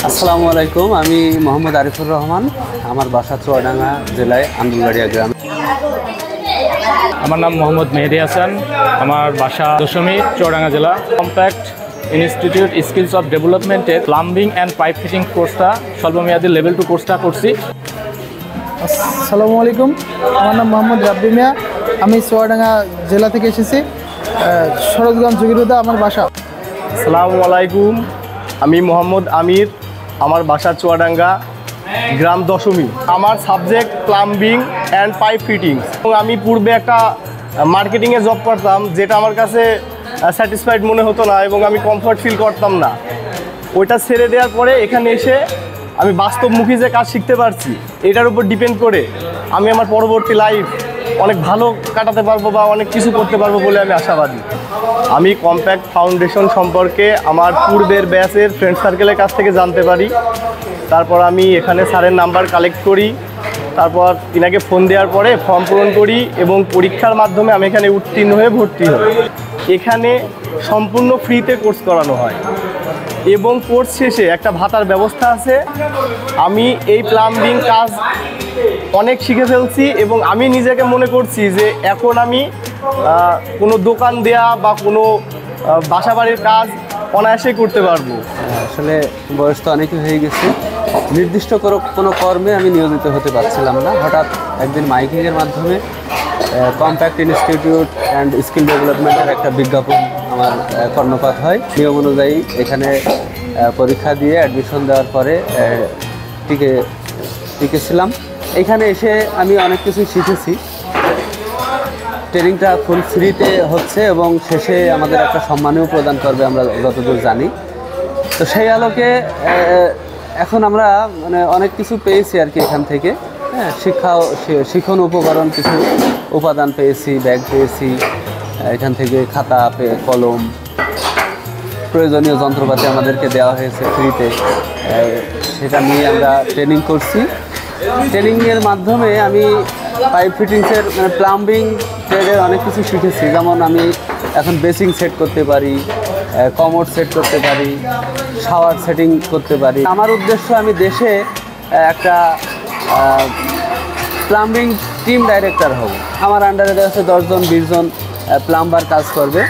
আসসালামু আলাইকুম, আমি মোহাম্মদ আরিফুর রহমান। আমার বাসা চুয়াডাঙ্গা জেলায় আন্দুলবাড়িয়া গ্রামে। আমার নাম মোহাম্মদ মেহেদি হাসান। আমার বাসা দশমী, চুয়াডাঙ্গা জেলা। কম্প্যাক্ট ইনস্টিটিউট স্কিলস অফ ডেভেলপমেন্টের প্লাম্বিং অ্যান্ড পাইপ ফিটিং কোর্সটা স্বল্পমেয়াদী লেভেল 2 কোর্সটা করছি। আসসালামু আলাইকুম, আমার নাম মোহাম্মদ রাব্বি মিয়া। আমি চুয়াডাঙ্গা জেলা থেকে এসেছি। সরোজগঞ্জ জুগিরুদা আমার বাসা। আসসালামু আলাইকুম, আমি মোহাম্মদ আমির। আমার বাসা চুয়াডাঙ্গা, গ্রাম দশমী। আমার subject plumbing and pipe fitting. এবং আমি পূর্বে একটা মার্কেটিংয়ে জব করতাম, যেটা আমার কাছে স্যাটিসফাইড মনে হতো না এবং আমি কমফর্ট ফিল করতাম না। ওইটা ছেড়ে দেওয়ার পরে এখানে এসে আমি বাস্তবমুখী যে কাজ শিখতে পারছি, এটার উপর ডিপেন্ড করে আমি আমার পরবর্তী লাইফ অনেক ভালো কাটাতে পারবো বা অনেক কিছু করতে পারবো বলে আমি আশাবাদী। আমি কম্প্যাক্ট ফাউন্ডেশন সম্পর্কে আমার পূর্বের ব্যাচের ফ্রেন্ড সার্কেলের কাছ থেকে জানতে পারি। তারপর আমি এখানে স্যারের নাম্বার কালেক্ট করি। তারপর তিনাকে ফোন দেওয়ার পরে ফর্ম পূরণ করি এবং পরীক্ষার মাধ্যমে আমি এখানে উত্তীর্ণ হয়ে ভর্তি হই। এখানে সম্পূর্ণ ফ্রিতে কোর্স করানো হয় এবং কোর্স শেষে একটা ভাতার ব্যবস্থা আছে। আমি এই প্লাম্বিং কাজ অনেক শিখে ফেলছি এবং আমি নিজেকে মনে করছি যে এখন আমি কোনো দোকান দেয়া বা কোনো বাসাবাড়ির কাজ অনায়াসেই করতে পারবো। আসলে বয়স তো অনেকই হয়ে গেছে, নির্দিষ্ট কোনো কর্মে আমি নিয়োজিত হতে পারছিলাম না। হঠাৎ একদিন মাইকিংয়ের মাধ্যমে কম্প্যাক্ট ইনস্টিটিউট অ্যান্ড স্কিল ডেভেলপমেন্টের একটা বিজ্ঞাপন আমার কর্ণপাত হয়। নিয়ম অনুযায়ী এখানে পরীক্ষা দিয়ে অ্যাডমিশন দেওয়ার পরে টিকেছিলাম। এখানে এসে আমি অনেক কিছু শিখেছি। ট্রেনিংটা ফুল ফ্রিতে হচ্ছে এবং শেষে আমাদের একটা সম্মানও প্রদান করবে আমরা যতদূর জানি। তো সেই আলোকে এখন আমরা অনেক কিছু পেয়েছি আর কি এখান থেকে। হ্যাঁ, শিক্ষণ উপকরণ কিছু উপাদান পেয়েছি, ব্যাগ পেয়েছি, এখান থেকে খাতা, কলম, প্রয়োজনীয় যন্ত্রপাতি আমাদেরকে দেওয়া হয়েছে ফ্রিতে। সেটা নিয়ে আমরা ট্রেনিং করছি। ট্রেনিংয়ের মাধ্যমে আমি পাইপ ফিটিংসের প্লাম্বিং ট্রেডের অনেক কিছু শিখেছি। যেমন আমি এখন বেসিং সেট করতে পারি, কমোড সেট করতে পারি, শাওয়ার সেটিং করতে পারি। আমার উদ্দেশ্য আমি দেশে একটা প্লাম্বিং টিম ডাইরেক্টর হব। আমার আন্ডারে আছে 10 জন 20 জন প্লাম্বার কাজ করবে।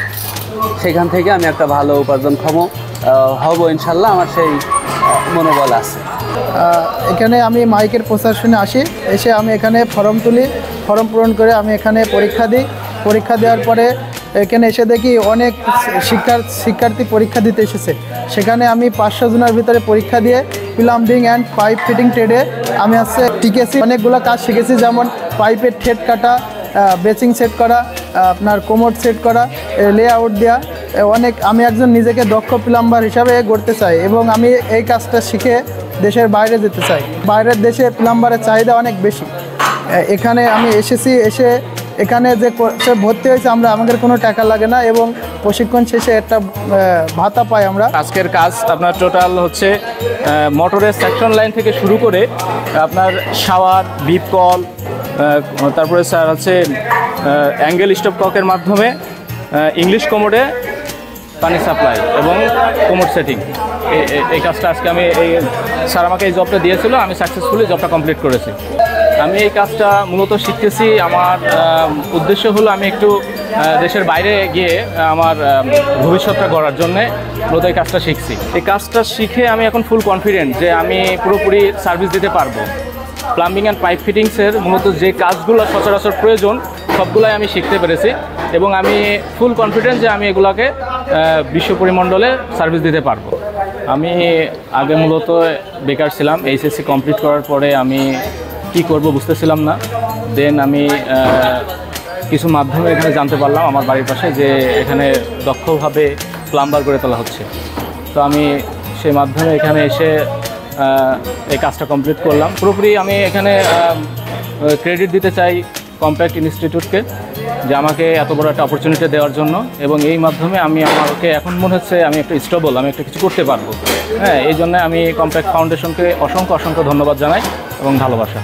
সেখান থেকে আমি একটা ভালো উপার্জনক্ষম হব ইনশাল্লাহ, আমার সেই মনোবল আছে। এখানে আমি মাইকের প্রচার শুনে আসি, এসে আমি এখানে ফর্ম তুলি, ফর্ম পূরণ করে আমি এখানে পরীক্ষা দিই। পরীক্ষা দেওয়ার পরে এখানে এসে দেখি অনেক শিক্ষার্থী পরীক্ষা দিতে এসেছে। সেখানে আমি 500 জনের ভিতরে পরীক্ষা দিয়ে প্লাম্বিং অ্যান্ড পাইপ ফিটিং ট্রেডে আমি টিকেছি। অনেকগুলো কাজ শিখেছি, যেমন পাইপের থ্রেড কাটা, বেসিং সেট করা, আপনার কোমোড সেট করা, লেআউট দেওয়া। আমি একজন নিজেকে দক্ষ প্লাম্বার হিসাবে গড়তে চাই এবং আমি এই কাজটা শিখে দেশের বাইরে যেতে চাই। বাইরের দেশে প্লাম্বারের চাহিদা অনেক বেশি। এখানে আমি এসে এখানে যে কোর্সে ভর্তি হয়েছে আমাদের কোনো টাকা লাগে না এবং প্রশিক্ষণ শেষে একটা ভাতা পাই আমরা। আজকের কাজ আপনার টোটাল হচ্ছে মোটরের সেকশন লাইন থেকে শুরু করে আপনার শাওয়ার, বিপ কল, তারপরে স্যার হচ্ছে অ্যাঙ্গেল স্টপ ককের মাধ্যমে ইংলিশ কোমোডে পানি সাপ্লাই এবং কোমোড সেটিং। এই কাজটা আজকে স্যার আমাকে এই জবটা দিয়েছিল, আমি সাকসেসফুলি জবটা কমপ্লিট করেছি। আমি এই কাজটা মূলত শিখতেছি, আমার উদ্দেশ্য হলো আমি একটু দেশের বাইরে গিয়ে আমার ভবিষ্যৎটা গড়ার জন্যে মূলত এই কাজটা শিখছি। এই কাজটা শিখে আমি এখন ফুল কনফিডেন্ট যে আমি পুরোপুরি সার্ভিস দিতে পারবো। প্লাম্বিং অ্যান্ড পাইপ ফিটিংসের মূলত যে কাজগুলো সচরাচর প্রয়োজন সবগুলাই আমি শিখতে পেরেছি এবং আমি ফুল কনফিডেন্ট যে আমি এগুলোকে বিশ্ব পরিমণ্ডলে সার্ভিস দিতে পারবো। আমি আগে মূলত বেকার ছিলাম। এইচএসসি কমপ্লিট করার পরে আমি কি করব বুঝতেছিলাম না। দেন আমি কিছু মাধ্যমে এখানে জানতে পারলাম আমার বাড়ির পাশে যে এখানে দক্ষভাবে প্লাম্বার গড়ে তোলা হচ্ছে। তো আমি সেই মাধ্যমে এখানে এসে এই কাজটা কমপ্লিট করলাম। পুরোপুরি আমি এখানে ক্রেডিট দিতে চাই কম্প্যাক্ট ইনস্টিটিউটকে যে আমাকে এত বড় একটা অপরচুনিটি দেওয়ার জন্য, এবং এই মাধ্যমে আমাকে এখন মনে হচ্ছে আমি একটা স্টেবল, আমি একটা কিছু করতে পারবো। হ্যাঁ, এই জন্য আমি কম্প্যাক্ট ফাউন্ডেশনকে অসংখ্য ধন্যবাদ জানাই এবং ভালোবাসা।